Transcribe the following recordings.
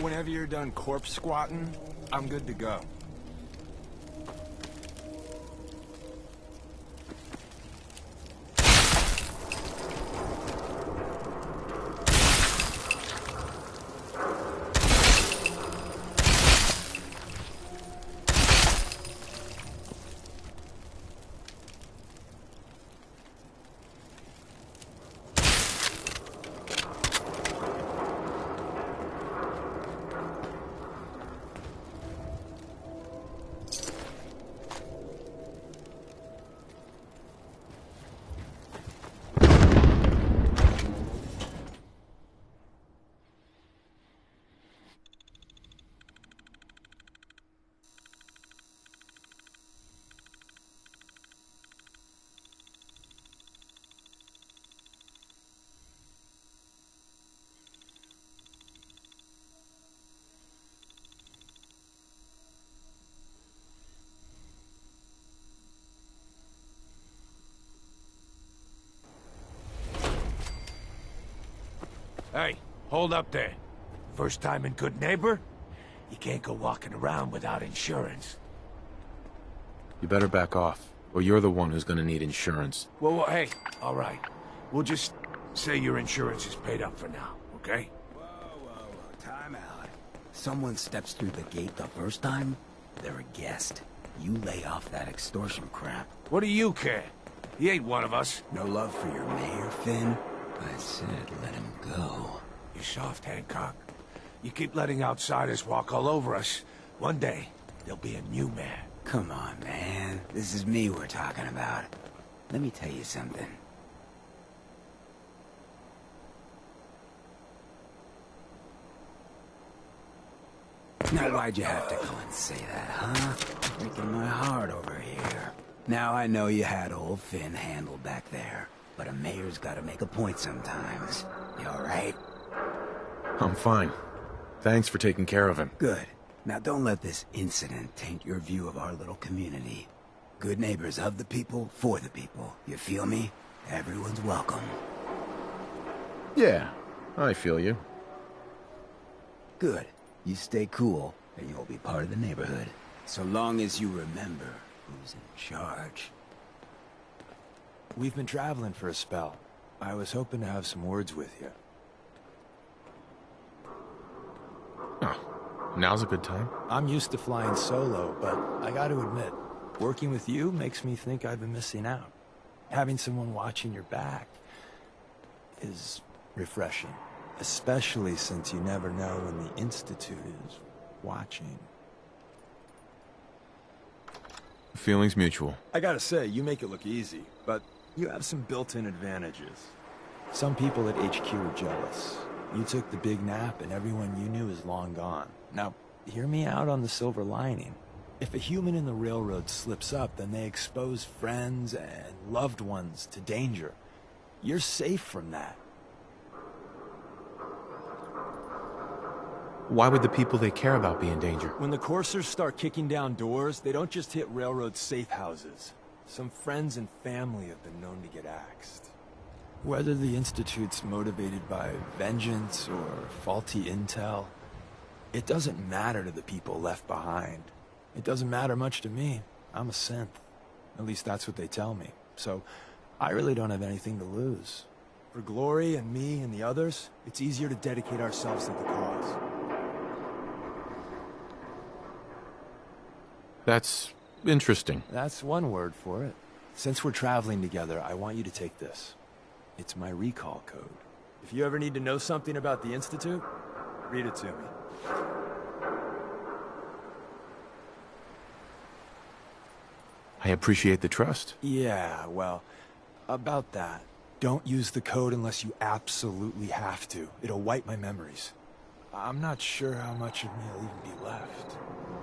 Whenever you're done corpse squatting, I'm good to go. Hey, hold up there. First time in Good Neighbor? You can't go walking around without insurance. You better back off, or you're the one who's gonna need insurance. Well, hey, all right. We'll just say your insurance is paid up for now, okay? Whoa, time out. Someone steps through the gate the first time, they're a guest. You lay off that extortion crap. What do you care? He ain't one of us. No love for your mayor, Finn? I said let him go. You're soft, Hancock. You keep letting outsiders walk all over us. One day, there'll be a new mayor. Come on, man. This is me we're talking about. Let me tell you something. Now why'd you have to come and say that, huh? Breaking my heart over here. Now I know you had old Finn handled back there, but a mayor's gotta make a point sometimes. You alright? I'm fine. Thanks for taking care of him. Good. Now don't let this incident taint your view of our little community. Good neighbors of the people, for the people. You feel me? Everyone's welcome. Yeah, I feel you. Good. You stay cool, and you'll be part of the neighborhood. So long as you remember who's in charge. We've been traveling for a spell. I was hoping to have some words with you. Oh, now's a good time. I'm used to flying solo, but I gotta admit, working with you makes me think I've been missing out. Having someone watching your back is refreshing. Especially since you never know when the Institute is watching. Feelings mutual. I gotta say, you make it look easy, but you have some built-in advantages. Some people at HQ are jealous. You took the big nap and everyone you knew is long gone. Now, hear me out on the silver lining. If a human in the railroad slips up, then they expose friends and loved ones to danger. You're safe from that. Why would the people they care about be in danger? When the coursers start kicking down doors, they don't just hit railroad safe houses. Some friends and family have been known to get axed. Whether the Institute's motivated by vengeance or faulty intel, it doesn't matter to the people left behind. It doesn't matter much to me. I'm a synth. At least that's what they tell me. So, I really don't have anything to lose. For Glory and me and the others, it's easier to dedicate ourselves to the cause. That's interesting. That's one word for it. Since we're traveling together, I want you to take this. It's my recall code. If you ever need to know something about the Institute, read it to me. I appreciate the trust. Yeah, well, about that. Don't use the code unless you absolutely have to. It'll wipe my memories. I'm not sure how much of me will even be left.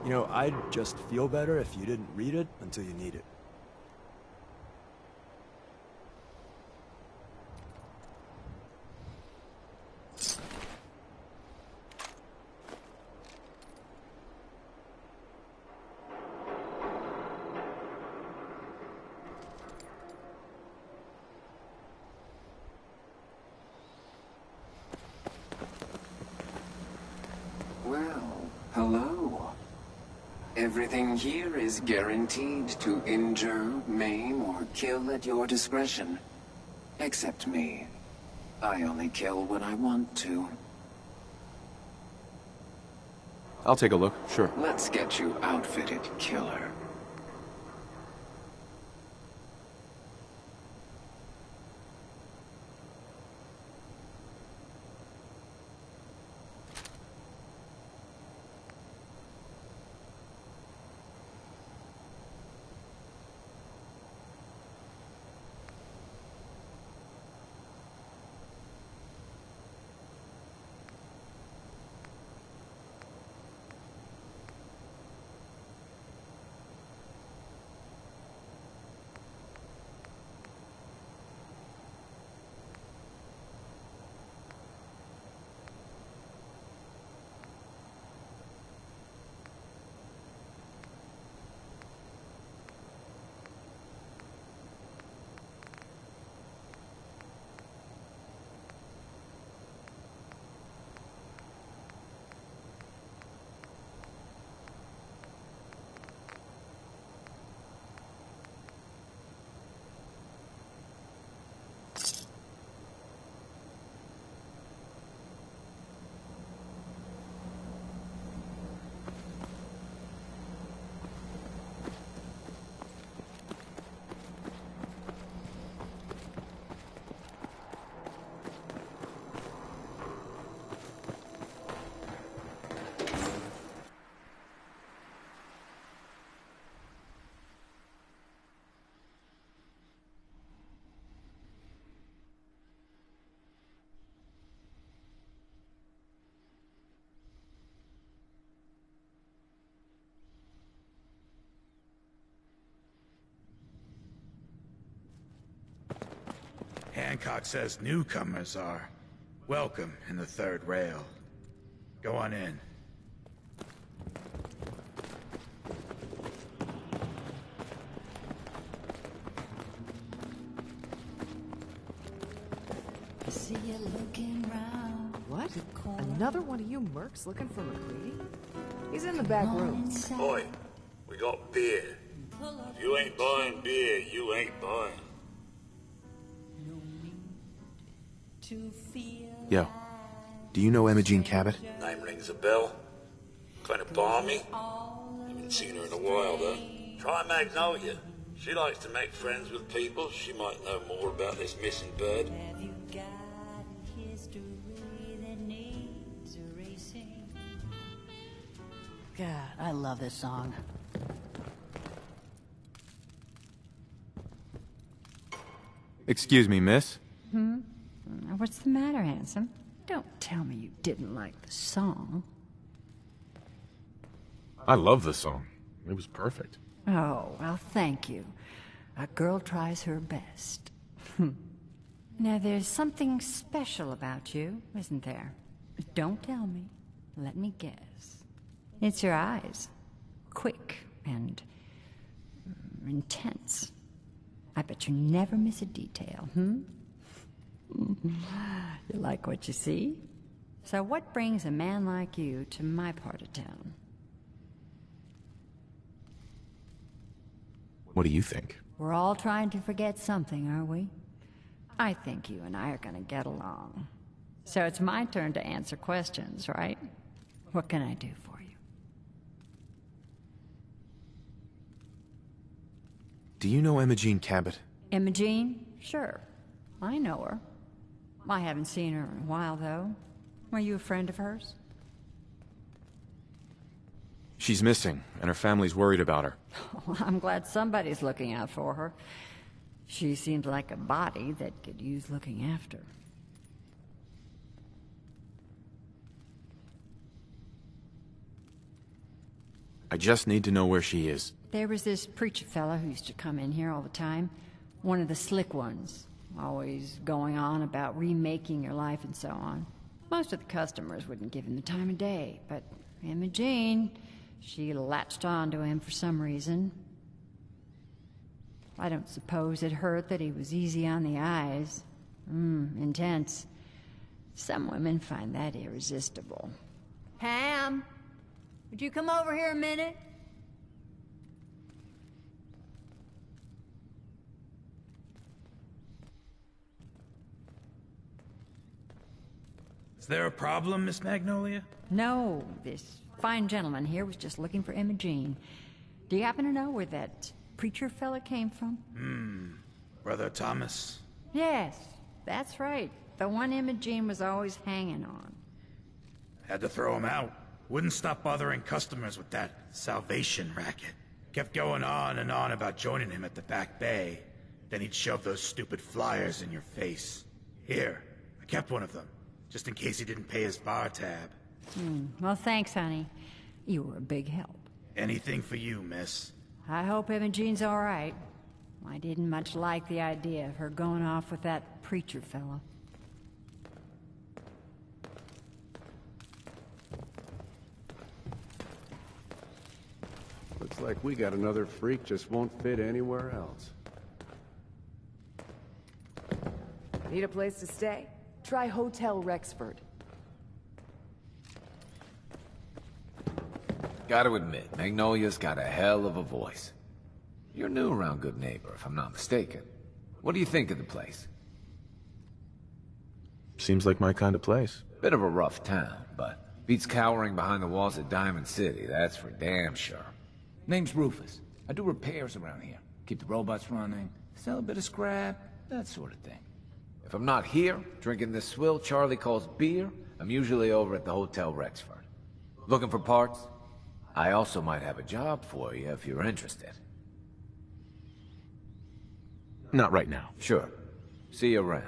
You know, I'd just feel better if you didn't read it until you need it. Where Everything here is guaranteed to injure, maim, or kill at your discretion. Except me. I only kill when I want to. I'll take a look, sure. Let's get you outfitted, killer. Hancock says newcomers are welcome in the third rail. Go on in. See you looking round. What? Another one of you mercs looking for McCready? He's in the back room. Boy, we got beer. If you ain't buying beer, you ain't buying. Yo, do you know Imogene Cabot? Name rings a bell. Kind of balmy. Haven't seen her in a while, though. Try Magnolia. She likes to make friends with people. She might know more about this missing bird. God, I love this song. Excuse me, miss? What's the matter, handsome? Don't tell me you didn't like the song. I love the song. It was perfect. Oh, well, thank you. A girl tries her best. Now, there's something special about you, isn't there? Don't tell me. Let me guess. It's your eyes. Quick and intense. I bet you never miss a detail, You like what you see? So what brings a man like you to my part of town? What do you think? We're all trying to forget something, are we? I think you and I are gonna get along. So it's my turn to answer questions, right? What can I do for you? Do you know Imogene Cabot? Imogene? Sure. I know her. I haven't seen her in a while, though. Were you a friend of hers? She's missing, and her family's worried about her. Well, I'm glad somebody's looking out for her. She seems like a body that could use looking after. I just need to know where she is. There was this preacher fella who used to come in here all the time. One of the slick ones. Always going on about remaking your life and so on. Most of the customers wouldn't give him the time of day, but Imogene, she latched on to him for some reason. I don't suppose it hurt that he was easy on the eyes. Intense. Some women find that irresistible. Pam, would you come over here a minute? Is there a problem, Miss Magnolia? No, this fine gentleman here was just looking for Imogene. Do you happen to know where that preacher fella came from? Brother Thomas? Yes, that's right. The one Imogene was always hanging on. Had to throw him out. Wouldn't stop bothering customers with that salvation racket. Kept going on and on about joining him at the back bay. Then he'd shove those stupid flyers in your face. Here, I kept one of them, just in case he didn't pay his bar tab. Well, thanks, honey. You were a big help. Anything for you, miss. I hope Imogene's all right. I didn't much like the idea of her going off with that preacher fella. Looks like we got another freak just won't fit anywhere else. Need a place to stay? Try Hotel Rexford. Gotta admit, Magnolia's got a hell of a voice. You're new around Good Neighbor, if I'm not mistaken. What do you think of the place? Seems like my kind of place. Bit of a rough town, but beats cowering behind the walls of Diamond City, that's for damn sure. Name's Rufus. I do repairs around here. Keep the robots running, sell a bit of scrap, that sort of thing. If I'm not here, drinking this swill Charlie calls beer, I'm usually over at the Hotel Rexford. Looking for parts? I also might have a job for you if you're interested. Not right now. Sure. See you around.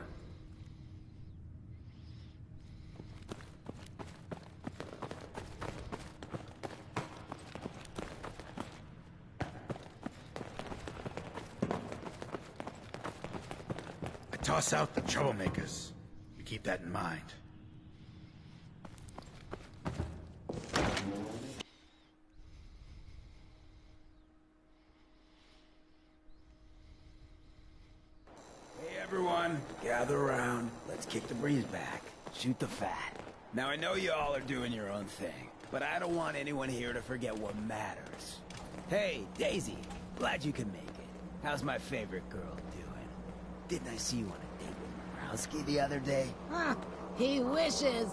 I toss out the troublemakers. You keep that in mind. Everyone, gather around. Let's kick the breeze back. Shoot the fat. Now, I know you all are doing your own thing, but I don't want anyone here to forget what matters. Hey, Daisy, glad you can make it. How's my favorite girl doing? Didn't I see you on a date with Morowski the other day? He wishes.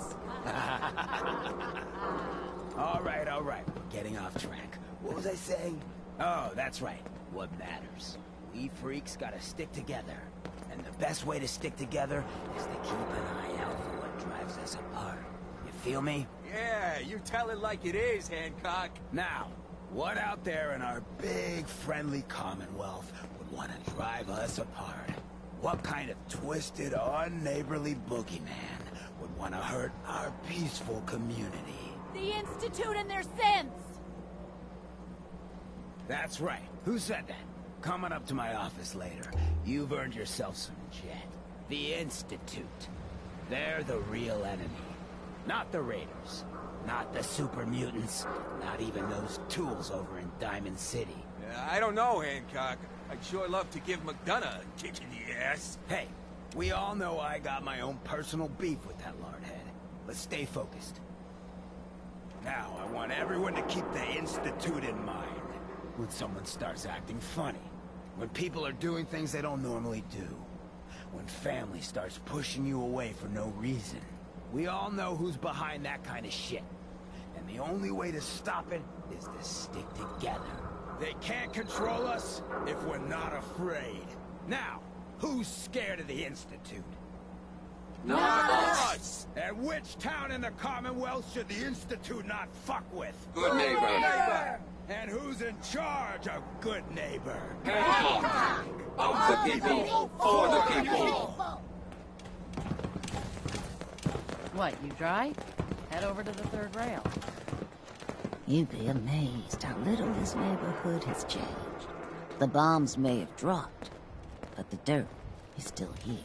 All right, we're getting off track. What was I saying? Oh, that's right. What matters. We freaks gotta stick together. And the best way to stick together is to keep an eye out for what drives us apart. You feel me? Yeah, you tell it like it is, Hancock. Now, what out there in our big, friendly Commonwealth would want to drive us apart? What kind of twisted, unneighborly boogeyman would want to hurt our peaceful community? The Institute and their sins! That's right. Who said that? Coming up to my office later. You've earned yourself some jet. The Institute. They're the real enemy. Not the Raiders. Not the super mutants. Not even those tools over in Diamond City. I don't know, Hancock. I'd sure love to give McDonough a kick in the ass. Hey, we all know I got my own personal beef with that lardhead. Let's stay focused. Now, I want everyone to keep the Institute in mind. When someone starts acting funny. When people are doing things they don't normally do. When family starts pushing you away for no reason. We all know who's behind that kind of shit. And the only way to stop it is to stick together. They can't control us if we're not afraid. Now, who's scared of the Institute? Not us! And which town in the Commonwealth should the Institute not fuck with? Good neighbor. And who's in charge of Good Neighbor? Hancock! Of the people, for the people! What, you dry? Head over to the third rail. You'd be amazed how little this neighborhood has changed. The bombs may have dropped, but the dirt is still here.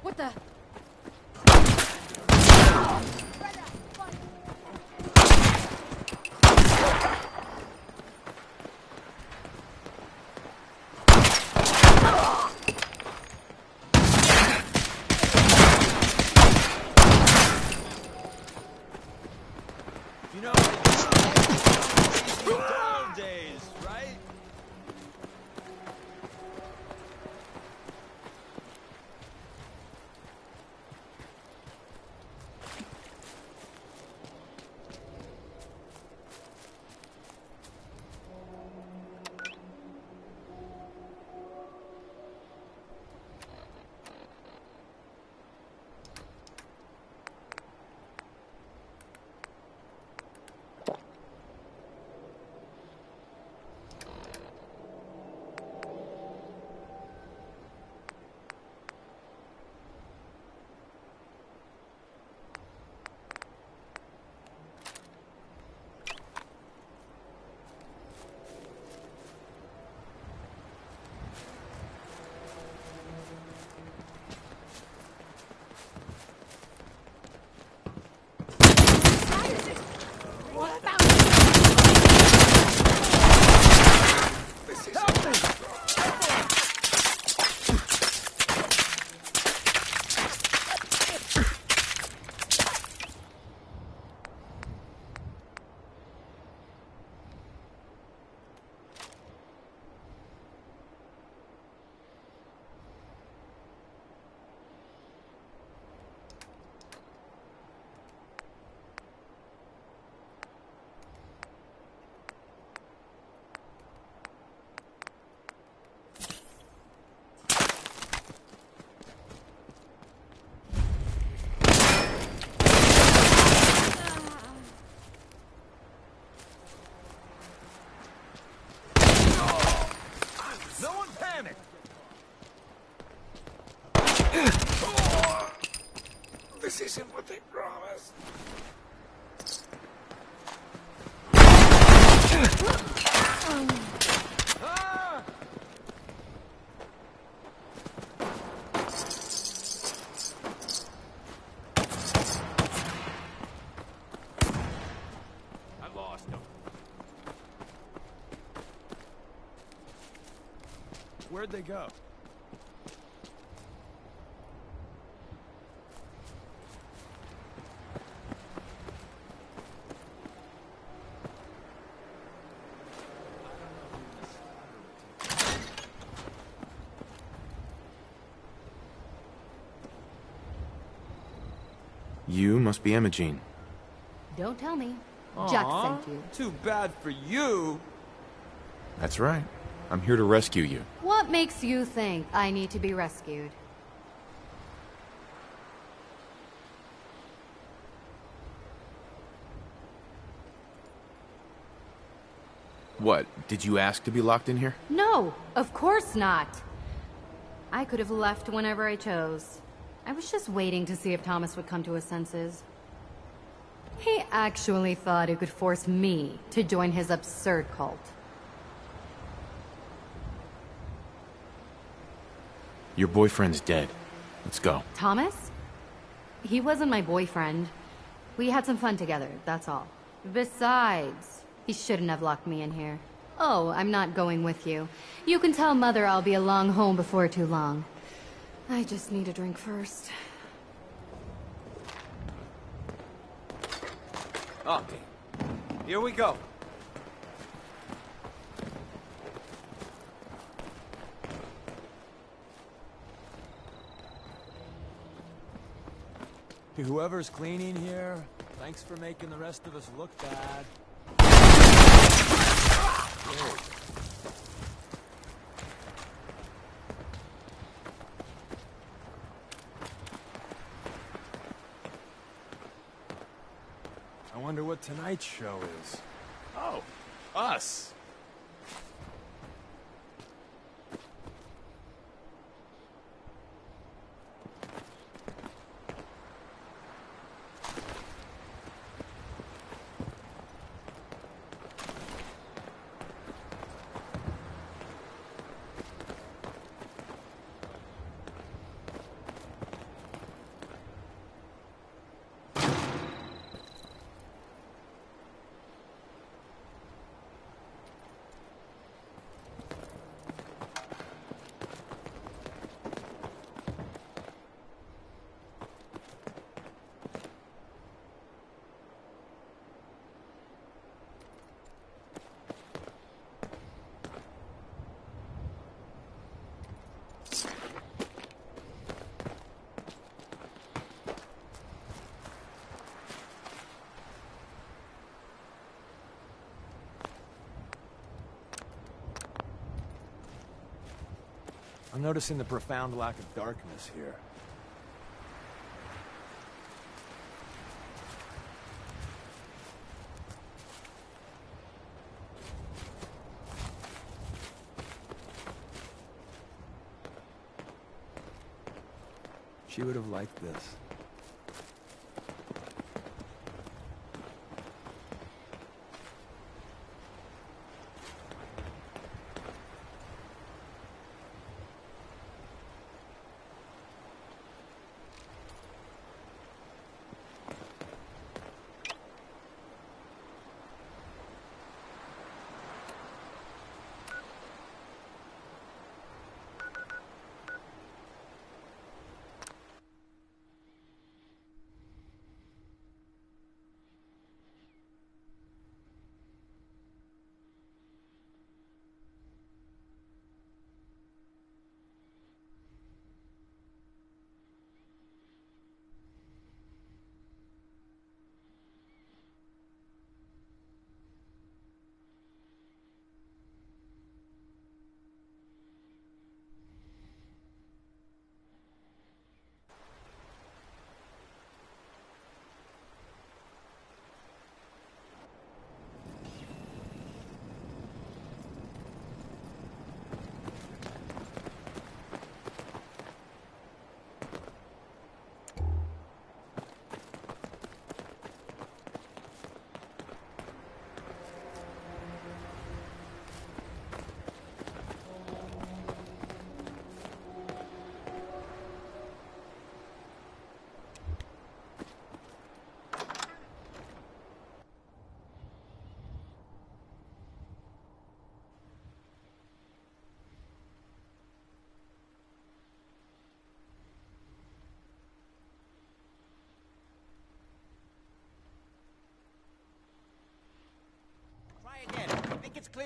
What the? You know, it's the old days, right? No one panic! This isn't what they promised. they go? You must be Imogene. Don't tell me. Jack sent you. Too bad for you. That's right. I'm here to rescue you. What makes you think I need to be rescued? What, did you ask to be locked in here? No, of course not. I could have left whenever I chose. I was just waiting to see if Thomas would come to his senses. He actually thought he could force me to join his absurd cult. Your boyfriend's dead. Let's go. Thomas? He wasn't my boyfriend. We had some fun together, that's all. Besides, he shouldn't have locked me in here. Oh, I'm not going with you. You can tell Mother I'll be along home before too long. I just need a drink first. Okay. Here we go. To whoever's cleaning here, thanks for making the rest of us look bad. Whoa. I wonder what tonight's show is. Oh, us! I'm noticing the profound lack of darkness here. She would have liked this.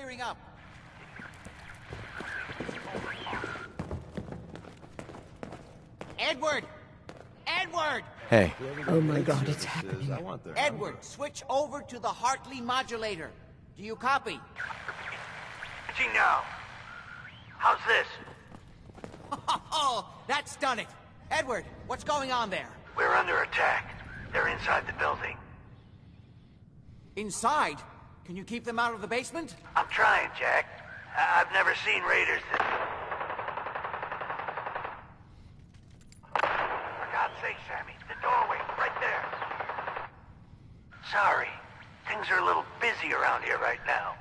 gearing up. Edward! Edward! Hey. Oh my god, it's happening. Edward, switch over to the Hartley modulator. Do you copy? Gee, now. How's this? Oh, that's done it. Edward, what's going on there? We're under attack. They're inside the building. Inside? Can you keep them out of the basement? I'm trying, Jack. I've never seen raiders that... For God's sake, Sammy, the doorway, right there. Sorry. Things are a little busy around here right now.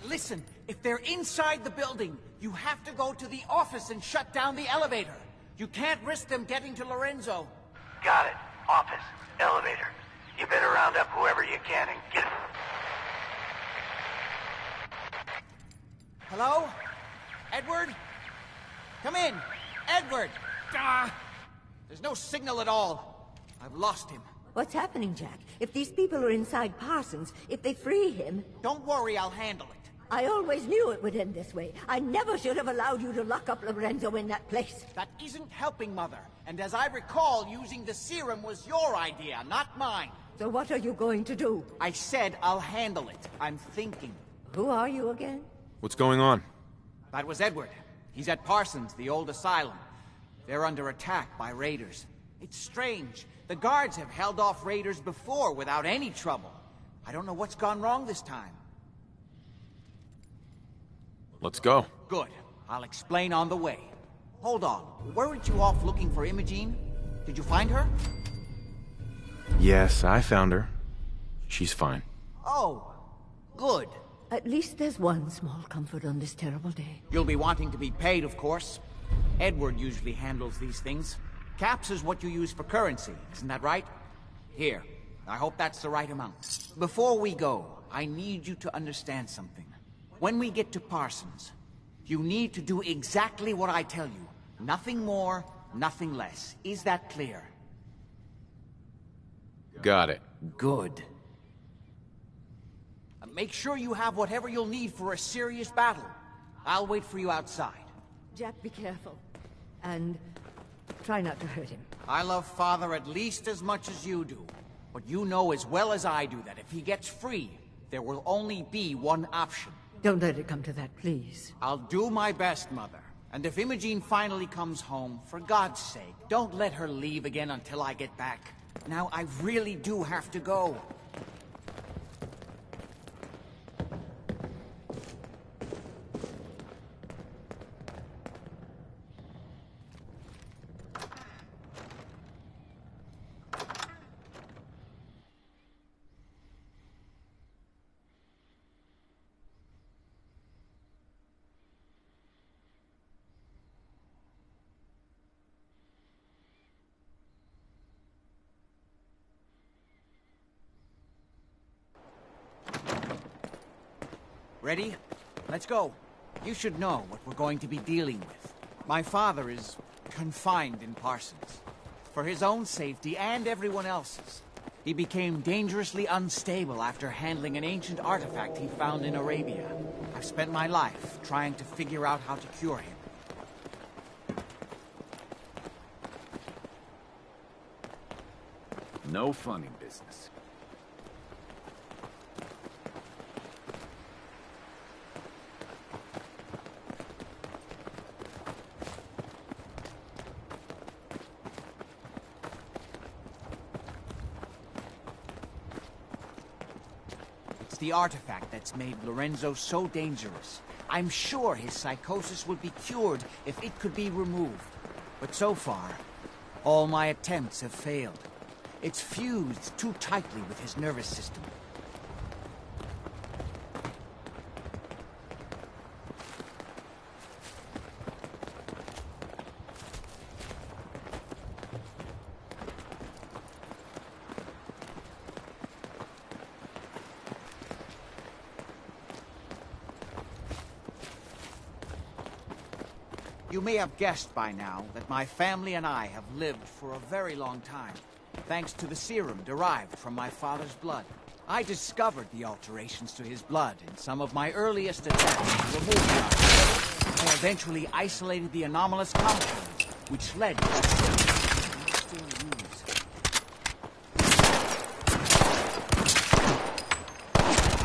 Listen, if they're inside the building, you have to go to the office and shut down the elevator. You can't risk them getting to Lorenzo. Got it. Office. Elevator. You better round up whoever you can and get... Hello? Edward? Come in. Edward! Ah! There's no signal at all. I've lost him. What's happening, Jack? If these people are inside Parsons, if they free him... Don't worry, I'll handle it. I always knew it would end this way. I never should have allowed you to lock up Lorenzo in that place. That isn't helping, Mother. And as I recall, using the serum was your idea, not mine. So what are you going to do? I said I'll handle it. I'm thinking. Who are you again? What's going on? That was Edward. He's at Parsons, the old asylum. They're under attack by raiders. It's strange. The guards have held off raiders before without any trouble. I don't know what's gone wrong this time. Let's go. Good. I'll explain on the way. Hold on. Weren't you off looking for Imogene? Did you find her? Yes, I found her. She's fine. Oh, good. At least there's one small comfort on this terrible day. You'll be wanting to be paid, of course. Edward usually handles these things. Caps is what you use for currency, isn't that right? Here. I hope that's the right amount. Before we go, I need you to understand something. When we get to Parsons, you need to do exactly what I tell you. Nothing more, nothing less. Is that clear? Got it. Good. Make sure you have whatever you'll need for a serious battle. I'll wait for you outside. Jack, be careful. And try not to hurt him. I love Father at least as much as you do. But you know as well as I do that if he gets free, there will only be one option. Don't let it come to that, please. I'll do my best, Mother. And if Imogene finally comes home, for God's sake, don't let her leave again until I get back. Now, I really do have to go. Ready? Let's go. You should know what we're going to be dealing with. My father is confined in Parsons. For his own safety and everyone else's. He became dangerously unstable after handling an ancient artifact he found in Arabia. I've spent my life trying to figure out how to cure him. No funny business. The artifact that's made Lorenzo so dangerous. I'm sure his psychosis would be cured if it could be removed. But so far, all my attempts have failed. It's fused too tightly with his nervous system. You may have guessed by now that my family and I have lived for a very long time, thanks to the serum derived from my father's blood. I discovered the alterations to his blood in some of my earliest attempts to remove the and eventually isolated the anomalous compounds, which led to the still used.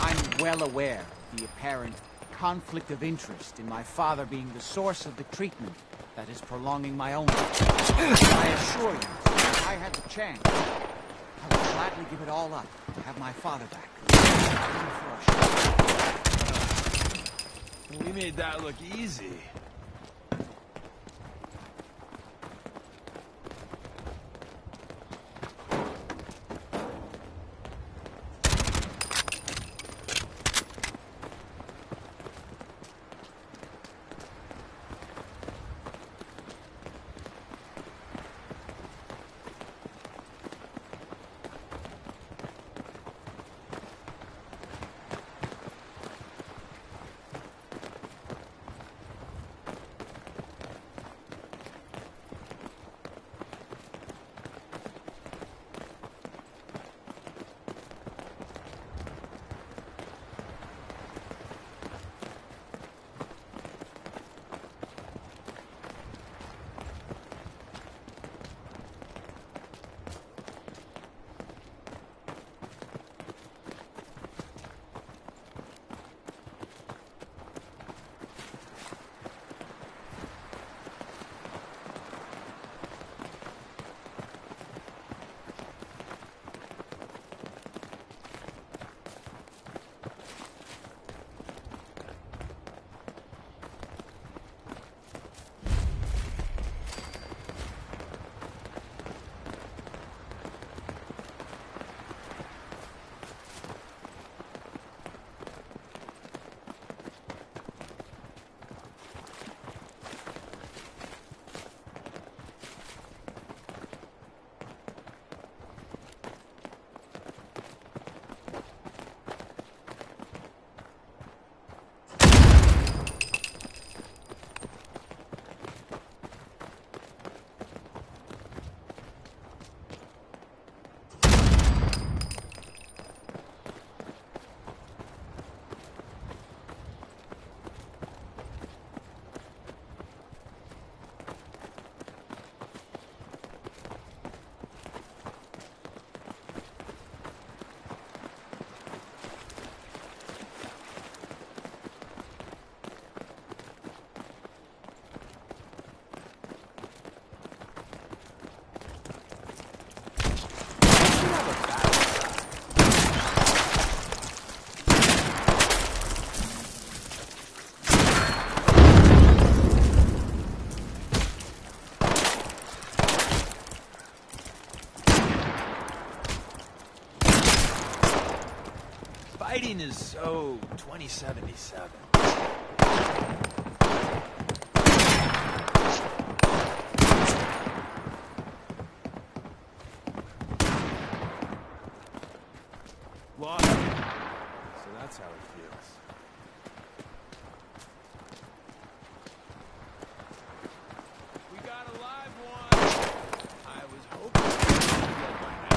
I'm well aware of the apparent conflict of interest in my father being the source of the treatment that is prolonging my own life. I assure you, if I had the chance, I would gladly give it all up to have my father back. We made that look easy. Fighting is so 2077. Lost. So that's how it feels. We got a live one. I was hoping to get by now.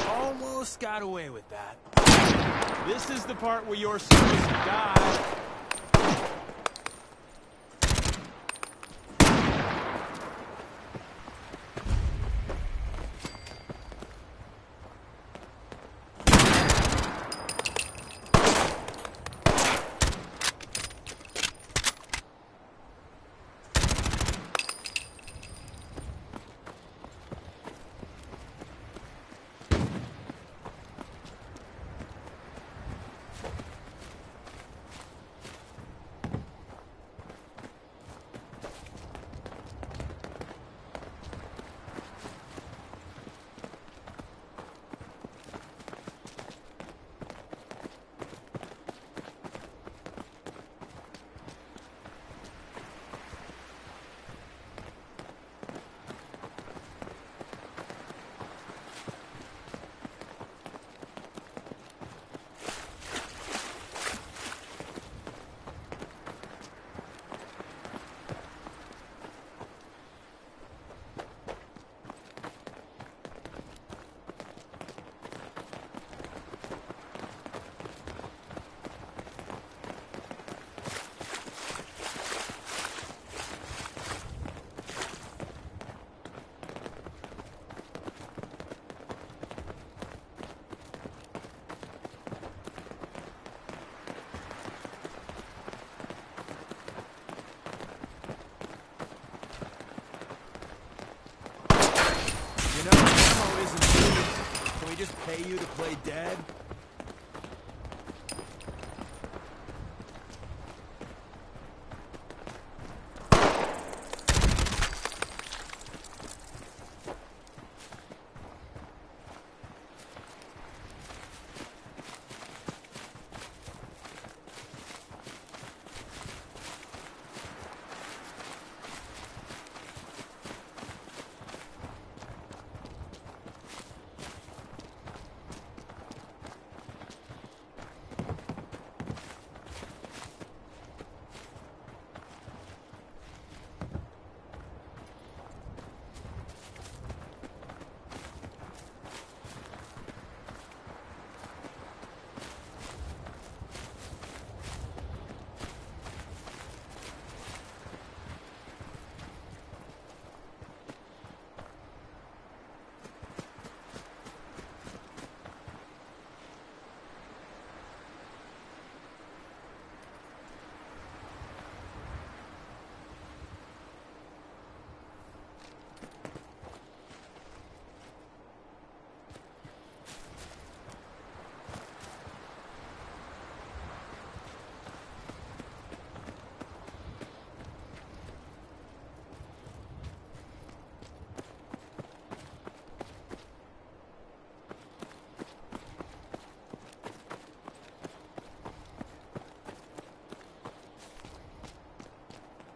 Almost got away with that. This is the part where you're supposed to die. pay you to play dead?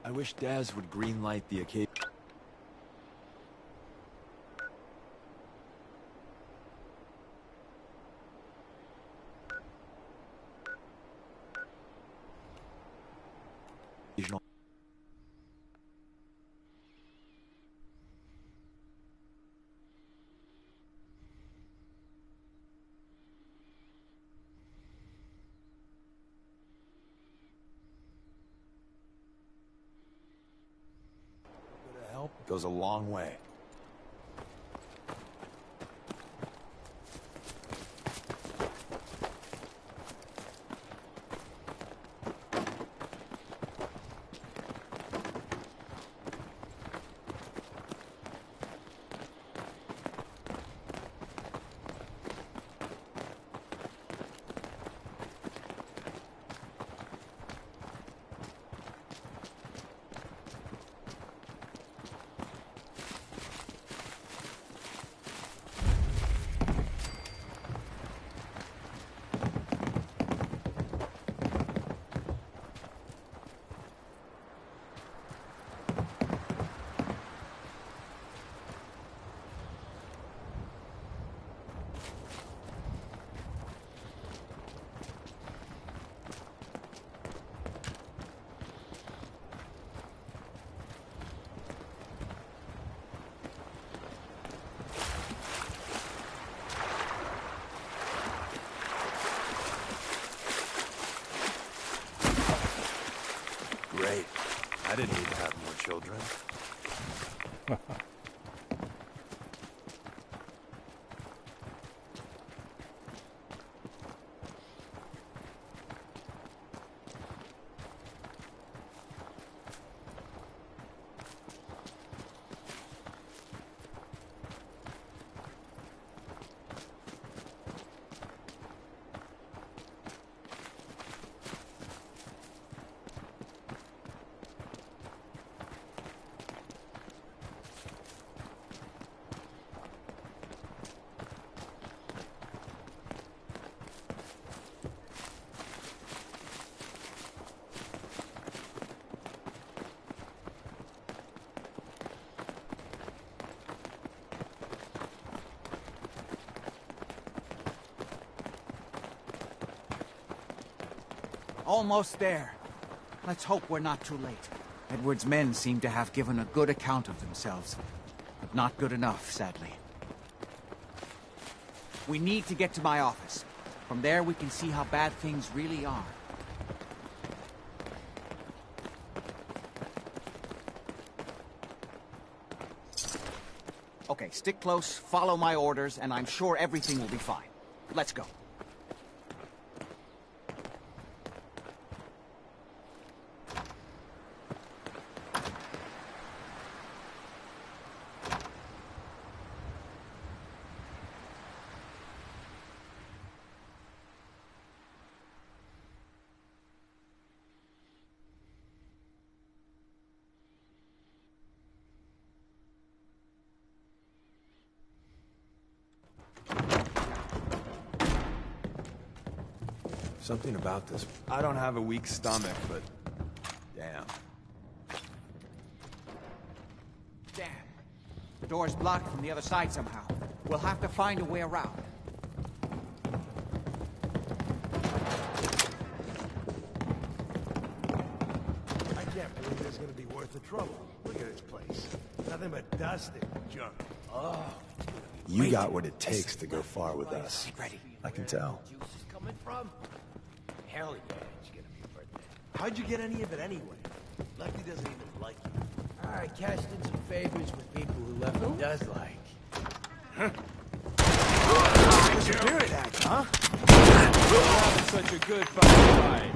I wish Daz would greenlight the occasion. Help goes a long way. Great. I didn't need to have more children. Almost there. Let's hope we're not too late. Edward's men seem to have given a good account of themselves, but not good enough, sadly. We need to get to my office. From there we can see how bad things really are. Okay, stick close, follow my orders, and I'm sure everything will be fine. Let's go. Something about this. I don't have a weak stomach, but... damn. Damn. The door's blocked from the other side somehow. We'll have to find a way around. I can't believe it's gonna be worth the trouble. Look at this place. Nothing but dust and junk. Oh. You got what it takes to go far with us. Get ready. I can tell. Juice is coming from? Hell yeah, it's gonna be a birthday. How'd you get any of it anyway? Lucky doesn't even like you. I cashed in some favors with people who left me does like. Huh? Spirit act, huh? You're having such a good fucking fight.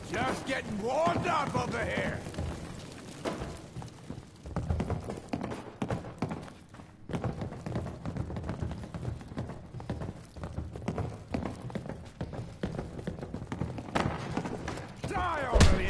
Just getting warmed up over here. Die over the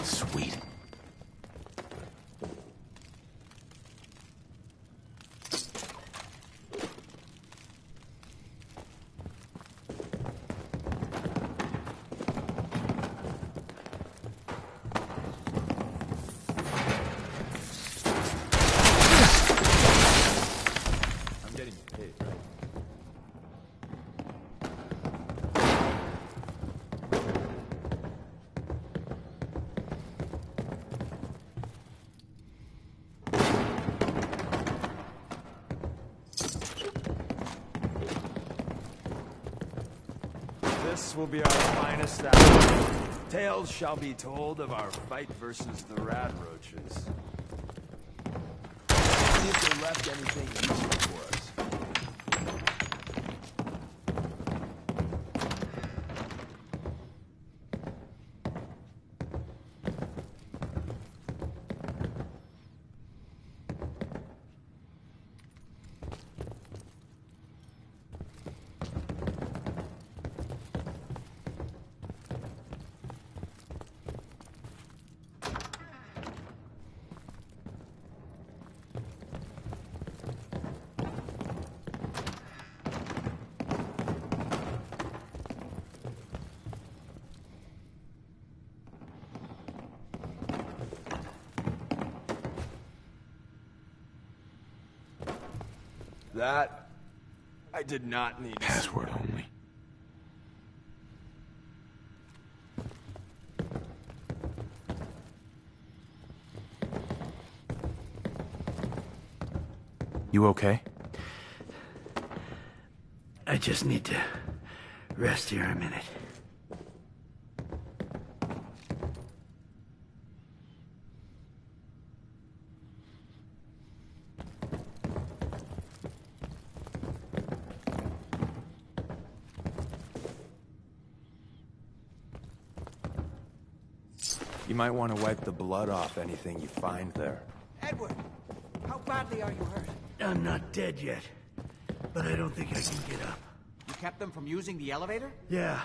Sweet. I'm getting paid, right? This will be our finest hour. Tales shall be told of our fight versus the rad roaches. See if they left anything useful for us. That I did not need. Password only. You okay? I just need to rest here a minute. You might want to wipe the blood off anything you find there. Edward, how badly are you hurt? I'm not dead yet, but I don't think I can get up. You kept them from using the elevator? Yeah.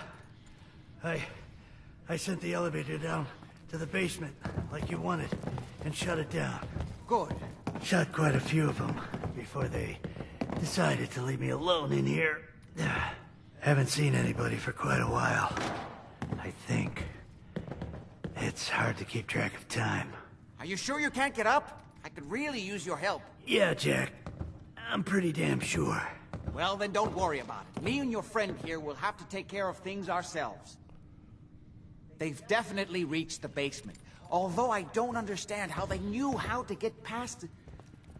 I sent the elevator down to the basement, like you wanted, and shut it down. Good. Shot quite a few of them before they decided to leave me alone in here. Haven't seen anybody for quite a while. I think. It's hard to keep track of time. Are you sure you can't get up? I could really use your help. Yeah, Jack. I'm pretty damn sure. Well, then don't worry about it. Me and your friend here will have to take care of things ourselves. They've definitely reached the basement. Although I don't understand how they knew how to get past it.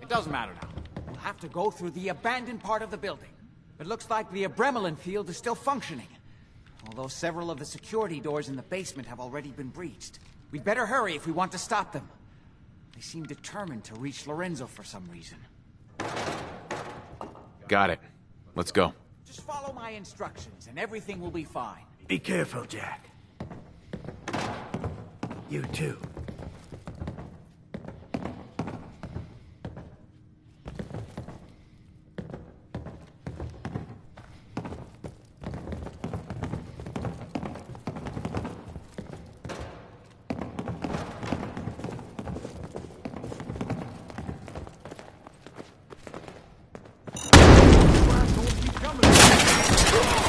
It doesn't matter now. We'll have to go through the abandoned part of the building. It looks like the adrenaline field is still functioning. Although several of the security doors in the basement have already been breached. We'd better hurry if we want to stop them. They seem determined to reach Lorenzo for some reason. Got it. Let's go. Just follow my instructions and everything will be fine. Be careful, Jack. You too.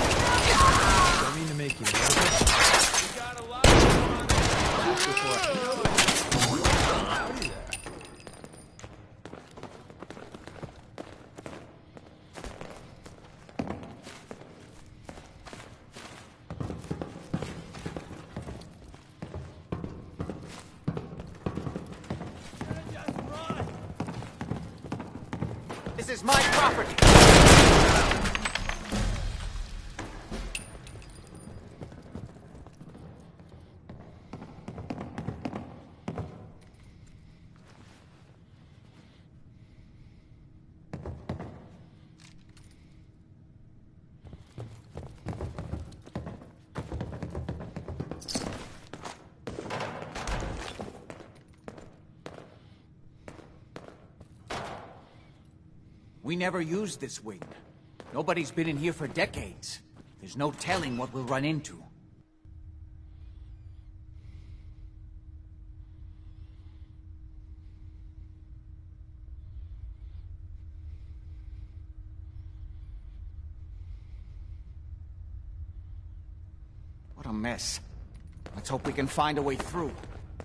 Don't mean to make you nervous. We got a lot This is my property! We never used this wing. Nobody's been in here for decades. There's no telling what we'll run into. What a mess. Let's hope we can find a way through.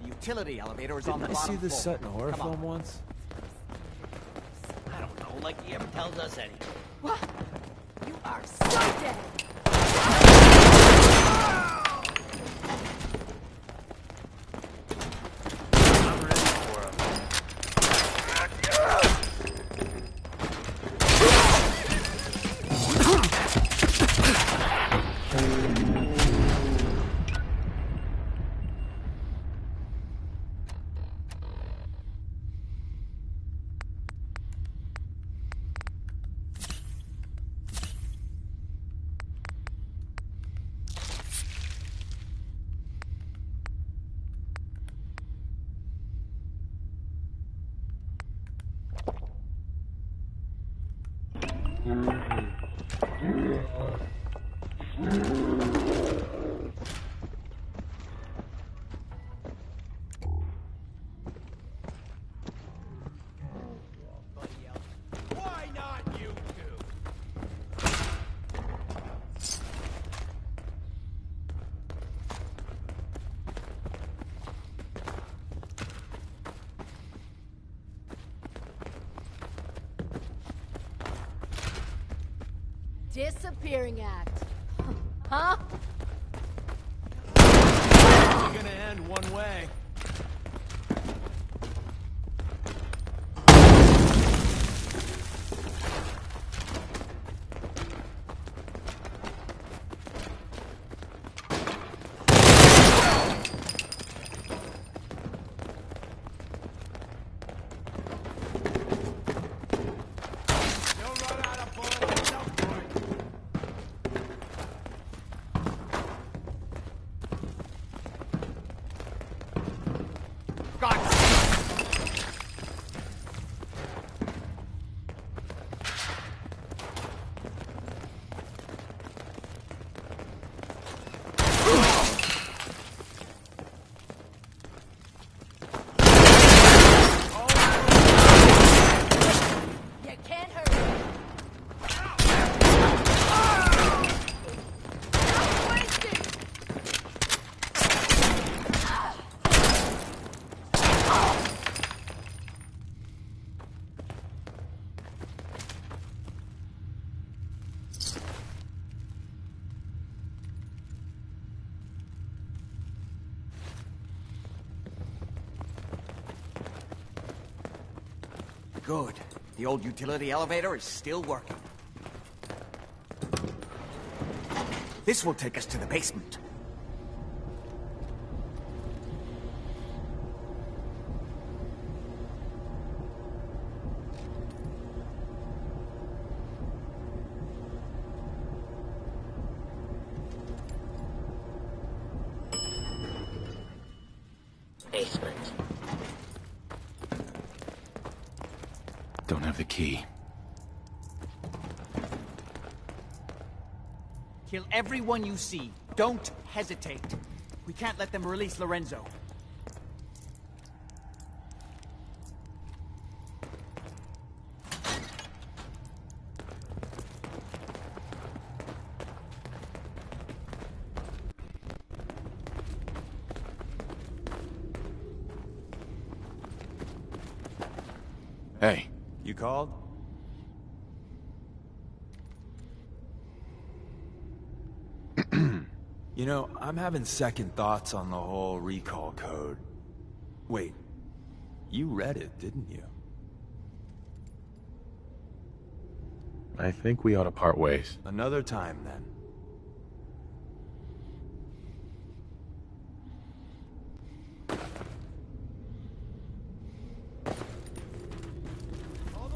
The utility elevator is on the Didn't I bottom see this floor. set in a horror Come on. film once? I don't know, like he ever tells us anything. What? You are so dead! I'm ready for him. Why not you two? Disappearing act. Huh? It's gonna end one way. Good. The old utility elevator is still working. This will take us to the basement. Basement. Don't have the key. Kill everyone you see. Don't hesitate. We can't let them release Lorenzo. Hey. You called? You know, I'm having second thoughts on the whole recall code. Wait, you read it, didn't you? I think we ought to part ways. Another time, then.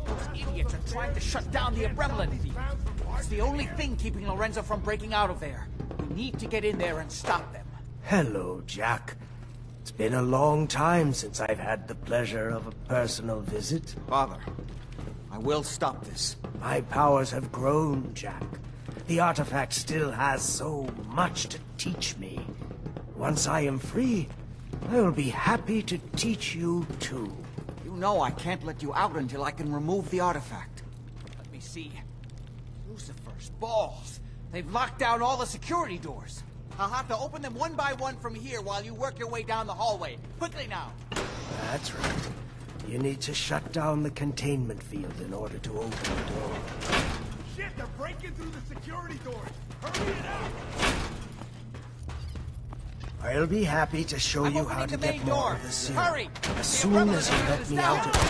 Those idiots are trying to shut down the Umbrella thief. It's the only thing keeping Lorenzo from breaking out of there. We need to get in there and stop them. Hello, Jack. It's been a long time since I've had the pleasure of a personal visit. Father, I will stop this. My powers have grown, Jack. The artifact still has so much to teach me. Once I am free, I will be happy to teach you too. You know I can't let you out until I can remove the artifact. Let me see. Lucifer's balls. They've locked down all the security doors. I'll have to open them one by one from here while you work your way down the hallway. Quickly now. That's right. You need to shut down the containment field in order to open the door. Shit, they're breaking through the security doors. Hurry it up! I'll be happy to show you how to get more of the serum. Hurry! As soon as you let me out of it.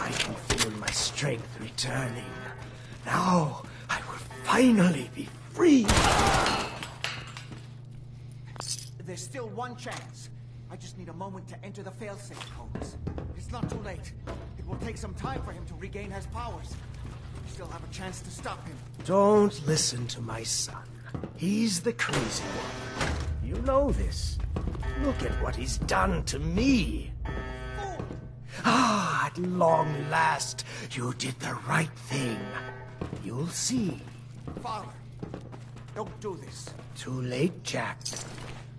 I can feel my strength returning. Now, I will finally be free. There's still one chance. I just need a moment to enter the failsafe codes. It's not too late. It will take some time for him to regain his powers. We still have a chance to stop him. Don't listen to my son. He's the crazy one. You know this. Look at what he's done to me. Ah, at long last, you did the right thing. You'll see. Father, don't do this. Too late, Jack.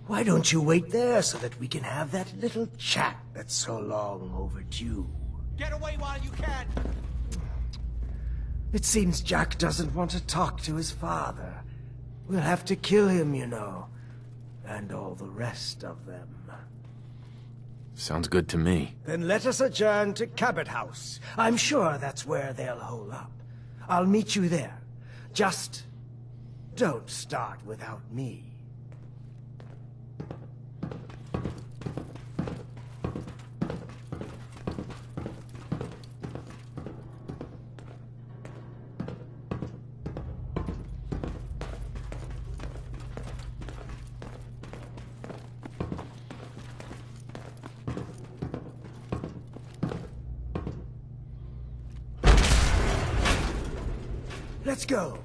Why don't you wait there so that we can have that little chat that's so long overdue? Get away while you can! It seems Jack doesn't want to talk to his father. We'll have to kill him, you know. And all the rest of them. Sounds good to me. Then let us adjourn to Cabot House. I'm sure that's where they'll hole up. I'll meet you there. Just don't start without me. Let's go.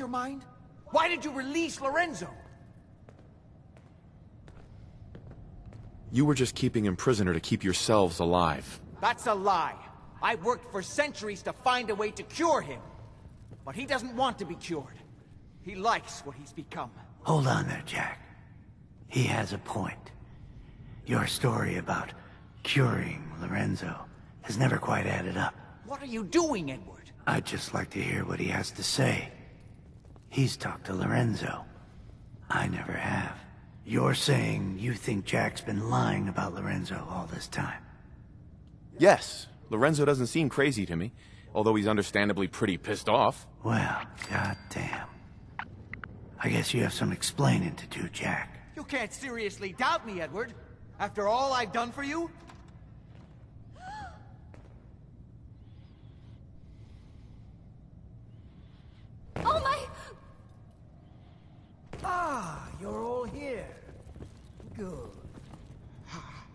your mind? Why did you release Lorenzo? You were just keeping him prisoner to keep yourselves alive. That's a lie. I worked for centuries to find a way to cure him. But he doesn't want to be cured. He likes what he's become. Hold on there, Jack. He has a point. Your story about curing Lorenzo has never quite added up. What are you doing, Edward? I'd just like to hear what he has to say. He's talked to Lorenzo. I never have. You're saying you think Jack's been lying about Lorenzo all this time? Yes, Lorenzo doesn't seem crazy to me, although he's understandably pretty pissed off. Well, goddamn. I guess you have some explaining to do, Jack. You can't seriously doubt me, Edward. After all I've done for you? Oh my... Ah, you're all here. Good.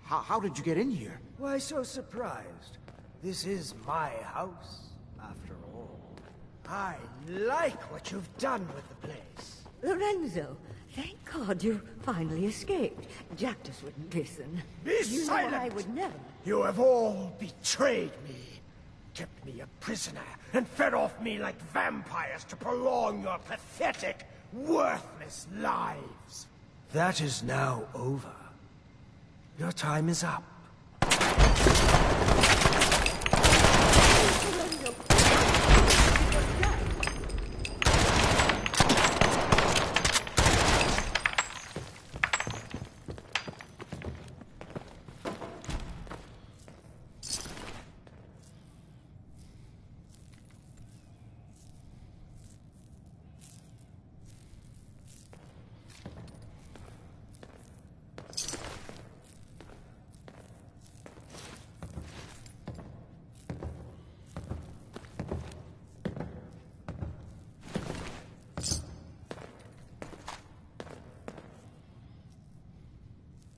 How did you get in here? Why so surprised? This is my house, after all. I like what you've done with the place. Lorenzo, thank God you finally escaped. Jack just wouldn't listen. Be You silent! know I would never. You have all betrayed me. Kept me a prisoner and fed off me like vampires to prolong your pathetic, worthless lives. That is now over. Your time is up.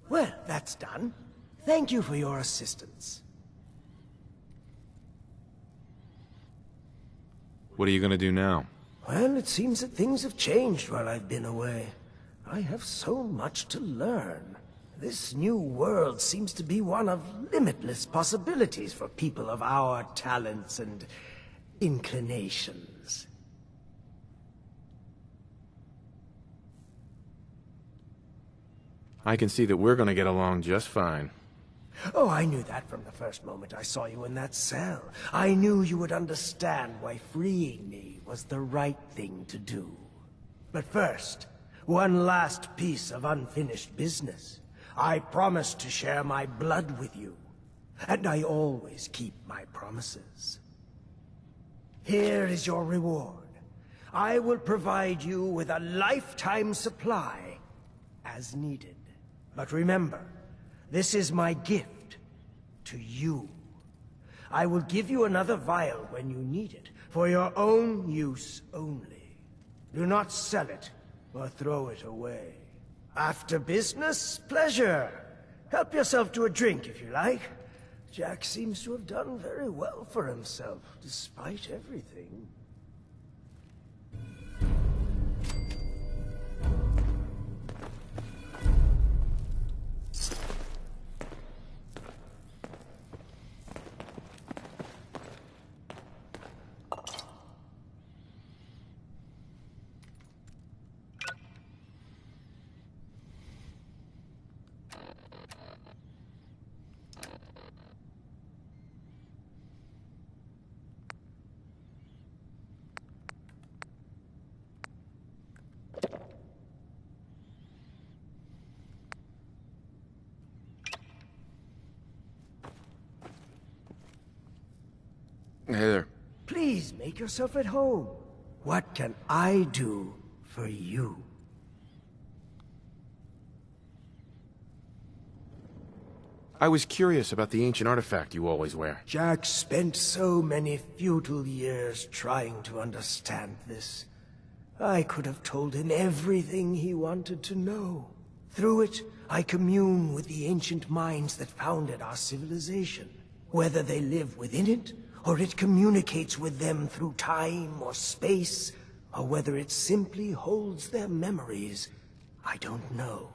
Well, that's done. Thank you for your assistance. What are you gonna do now? Well, it seems that things have changed while I've been away. I have so much to learn. This new world seems to be one of limitless possibilities for people of our talents and inclinations. I can see that we're gonna get along just fine. Oh, I knew that from the first moment I saw you in that cell. I knew you would understand why freeing me was the right thing to do. But first, one last piece of unfinished business. I promised to share my blood with you, and I always keep my promises. Here is your reward. I will provide you with a lifetime supply, as needed. But remember, this is my gift to you. I will give you another vial when you need it, for your own use only. Do not sell it or throw it away. After business, pleasure. Help yourself to a drink if you like. Jack seems to have done very well for himself, despite everything. Hey there. Please make yourself at home. What can I do for you? I was curious about the ancient artifact you always wear. Jack spent so many futile years trying to understand this. I could have told him everything he wanted to know. Through it, I commune with the ancient minds that founded our civilization. Whether they live within it, or it communicates with them through time or space, or whether it simply holds their memories, I don't know.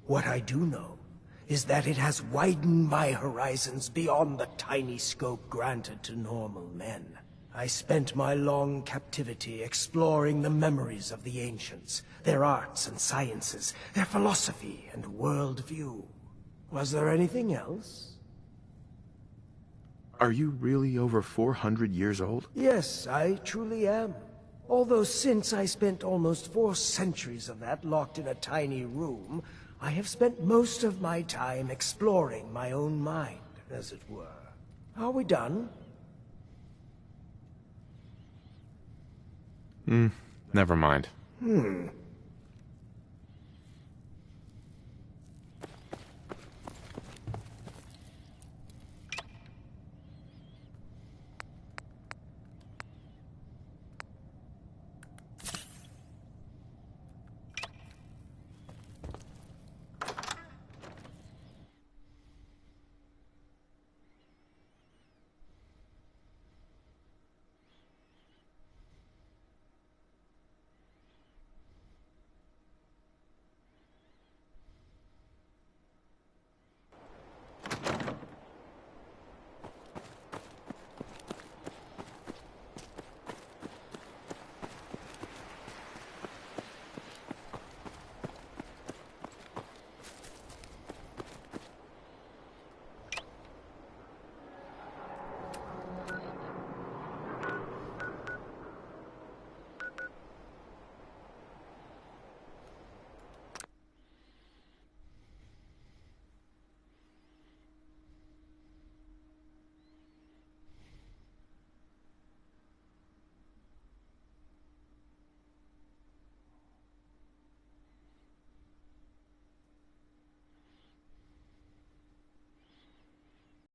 What I do know is that it has widened my horizons beyond the tiny scope granted to normal men. I spent my long captivity exploring the memories of the ancients, their arts and sciences, their philosophy and worldview. Was there anything else? Are you really over 400 years old? Yes, I truly am. Although since I spent almost 4 centuries of that locked in a tiny room, I have spent most of my time exploring my own mind, as it were. Are we done? Never mind.